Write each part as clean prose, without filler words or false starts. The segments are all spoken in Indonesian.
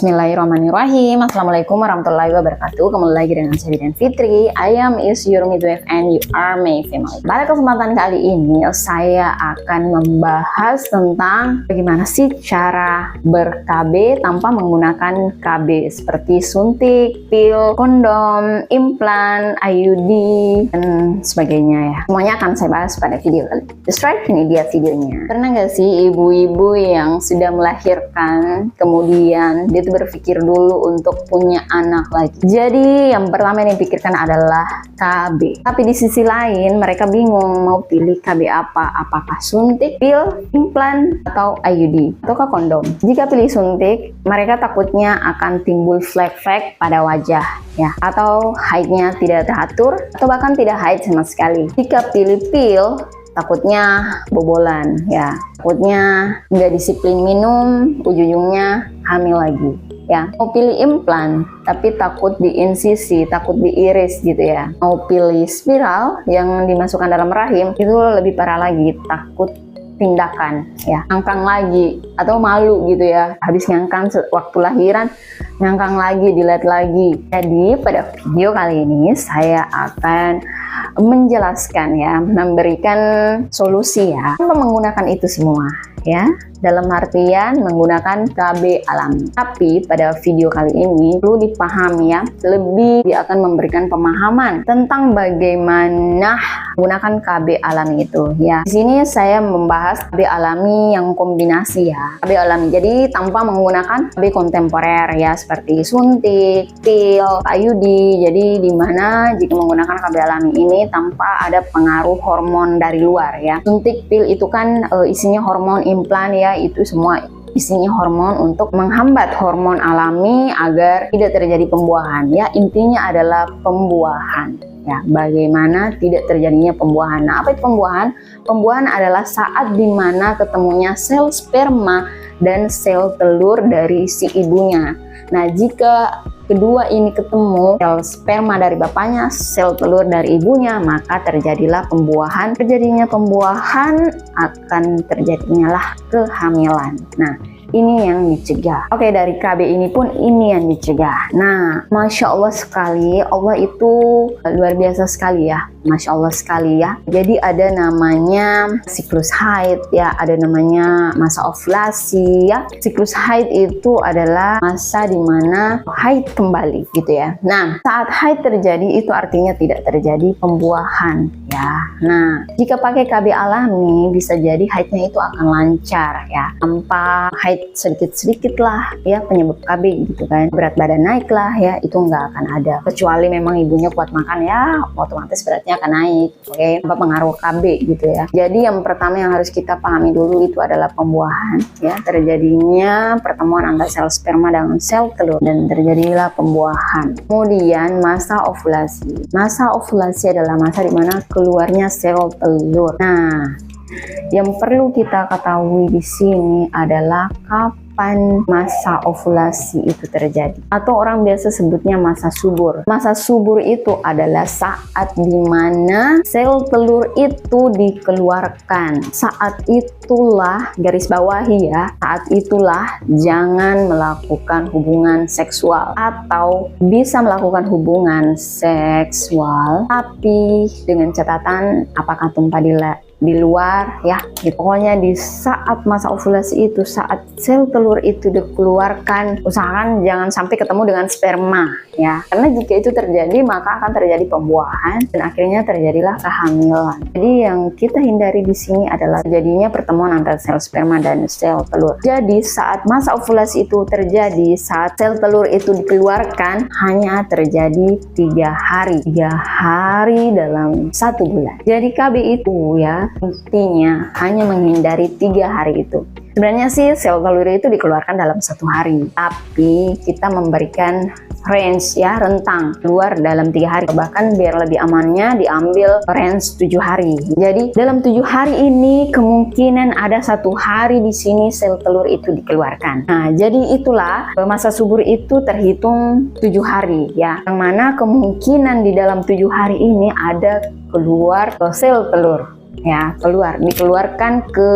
Bismillahirrahmanirrahim. Assalamualaikum warahmatullahi wabarakatuh. Kembali lagi dengan saya Bidan Fitri. I am your midwife and you are my family. Pada kesempatan kali ini saya akan membahas tentang bagaimana sih cara ber-KB tanpa menggunakan KB seperti suntik, pil, kondom, implan, IUD dan sebagainya ya. Semuanya akan saya bahas pada video kali ini. Just right, ini dia videonya. Pernah nggak sih ibu-ibu yang sudah melahirkan kemudian dia tuh berpikir dulu untuk punya anak lagi? Jadi yang pertama yang dipikirkan adalah KB. Tapi di sisi lain mereka bingung mau pilih KB apa, apakah suntik, pil, implan, atau IUD, ataukah kondom. Jika pilih suntik, mereka takutnya akan timbul flek-flek pada wajah ya, atau haidnya tidak teratur, atau bahkan tidak haid sama sekali. Jika pilih pil, takutnya bobolan ya, takutnya nggak disiplin minum, ujung-ujungnya hamil lagi ya. Mau pilih implan tapi takut diinsisi, takut diiris gitu ya. Mau pilih spiral yang dimasukkan dalam rahim, itu lebih parah lagi, takut tindakan ya, ngangkang lagi atau malu gitu ya, habis ngangkang waktu lahiran, ngangkang lagi, dilihat lagi. Jadi pada video kali ini saya akan menjelaskan ya, memberikan solusi ya tanpa menggunakan itu semua ya, dalam artian menggunakan KB alami. Tapi pada video kali ini perlu dipahami ya, lebih dia akan memberikan pemahaman tentang bagaimana menggunakan KB alami itu ya. Di sini saya membahas KB alami yang kombinasi ya, KB alami jadi tanpa menggunakan KB kontemporer ya, seperti suntik, pil, IUD. Jadi dimana jika menggunakan KB alami ini tanpa ada pengaruh hormon dari luar ya. Suntik, pil itu kan isinya hormon, implan ya, itu semua isinya hormon untuk menghambat hormon alami agar tidak terjadi pembuahan ya. Intinya adalah pembuahan ya, bagaimana tidak terjadinya pembuahan. Nah, apa itu pembuahan? Pembuahan adalah saat dimana ketemunya sel sperma dan sel telur dari si ibunya. Nah, jika kedua ini ketemu, sel sperma dari bapaknya, sel telur dari ibunya, maka terjadilah pembuahan. Terjadinya pembuahan akan terjadinya lah kehamilan. Nah, ini yang dicegah. Oke, dari KB ini pun ini yang dicegah. Nah, Masya Allah sekali, Allah itu luar biasa sekali ya, Masya Allah sekali ya. Jadi ada namanya siklus haid ya, ada namanya masa ovulasi ya. Siklus haid itu adalah masa dimana haid kembali gitu ya. Nah, saat haid terjadi itu artinya tidak terjadi pembuahan ya. Nah, jika pakai KB alami bisa jadi haidnya itu akan lancar ya, tanpa haid sedikit-sedikit lah ya penyebab KB gitu kan, berat badan naik lah ya, itu nggak akan ada, kecuali memang ibunya kuat makan ya, otomatis beratnya akan naik. Oke, tanpa pengaruh KB gitu ya. Jadi yang pertama yang harus kita pahami dulu itu adalah pembuahan ya, terjadinya pertemuan antara sel sperma dengan sel telur dan terjadilah pembuahan. Kemudian masa ovulasi. Masa ovulasi adalah masa dimana keluarnya sel telur. Nah, yang perlu kita ketahui di sini adalah kapan masa ovulasi itu terjadi, atau orang biasa sebutnya masa subur. Masa subur itu adalah saat dimana sel telur itu dikeluarkan. Saat itulah, garis bawahi ya, saat itulah jangan melakukan hubungan seksual, atau bisa melakukan hubungan seksual tapi dengan catatan apakah tumpah di luar ya. Pokoknya di saat masa ovulasi itu, saat sel telur itu dikeluarkan, usahakan jangan sampai ketemu dengan sperma ya, karena jika itu terjadi maka akan terjadi pembuahan dan akhirnya terjadilah kehamilan. Jadi yang kita hindari di sini adalah terjadinya pertemuan antara sel sperma dan sel telur. Jadi saat masa ovulasi itu terjadi, saat sel telur itu dikeluarkan, hanya terjadi 3 hari dalam 1 bulan. Jadi KB itu ya intinya hanya menghindari 3 hari itu. Sebenarnya sih sel telur itu dikeluarkan dalam 1 hari, tapi kita memberikan range ya, rentang keluar dalam 3 hari, bahkan biar lebih amannya diambil range 7 hari. Jadi dalam 7 hari ini kemungkinan ada 1 hari di sini sel telur itu dikeluarkan. Nah, jadi itulah masa subur itu terhitung 7 hari ya, yang mana kemungkinan di dalam 7 hari ini ada keluar sel telur ya, dikeluarkan ke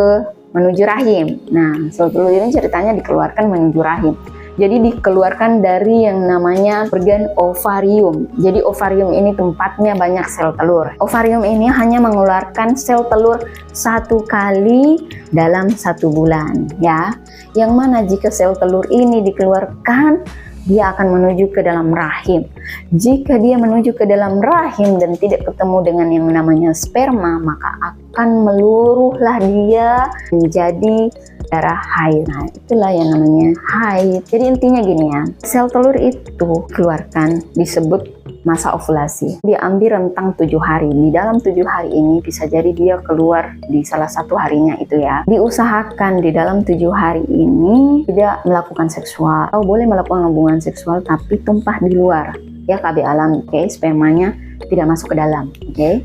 menuju rahim. Nah, sel telur ini ceritanya dikeluarkan menuju rahim. Jadi dikeluarkan dari yang namanya organ ovarium. Jadi ovarium ini tempatnya banyak sel telur. Ovarium ini hanya mengeluarkan sel telur 1 kali dalam 1 bulan ya. Yang mana jika sel telur ini dikeluarkan, dia akan menuju ke dalam rahim. Jika dia menuju ke dalam rahim dan tidak ketemu dengan yang namanya sperma, maka akan meluruhlah dia menjadi darah haid. Nah, itulah yang namanya haid. Jadi intinya gini ya, sel telur itu keluarkan disebut masa ovulasi. Diambil rentang 7 hari. Di dalam 7 hari ini bisa jadi dia keluar di salah satu harinya itu ya. Diusahakan di dalam 7 hari ini tidak melakukan seksual. Atau boleh melakukan hubungan seksual tapi tumpah di luar. Ya, KB alam, oke, spermanya tidak masuk ke dalam, oke.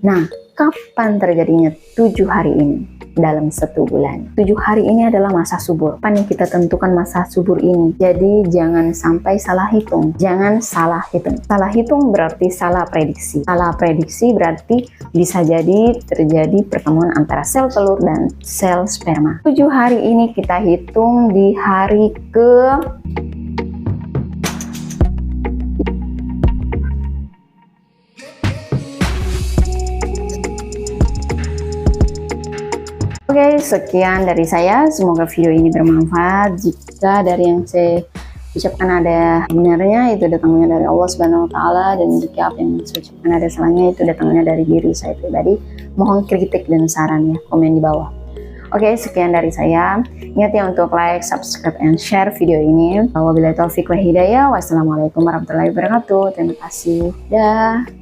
Nah, kapan terjadinya 7 hari ini? Dalam 1 bulan. 7 hari ini adalah masa subur. Kapan yang kita tentukan masa subur ini? Jadi jangan sampai salah hitung. Jangan salah hitung. Salah hitung berarti salah prediksi. Salah prediksi berarti bisa jadi terjadi pertemuan antara sel telur dan sel sperma. 7 hari ini kita hitung di hari ke Oke, sekian dari saya. Semoga video ini bermanfaat. Jika dari yang saya ucapkan ada benarnya, itu datangnya dari Allah Subhanahu wa Ta'ala, dan jika apa yang saya ucapkan ada salahnya, itu datangnya dari diri saya pribadi. Mohon kritik dan saran ya, komen di bawah. Oke, sekian dari saya. Ingat ya untuk like, subscribe, and share video ini. Wabillahi taufiq wa hidayah. Wassalamualaikum warahmatullahi wabarakatuh. Terima kasih. Dah.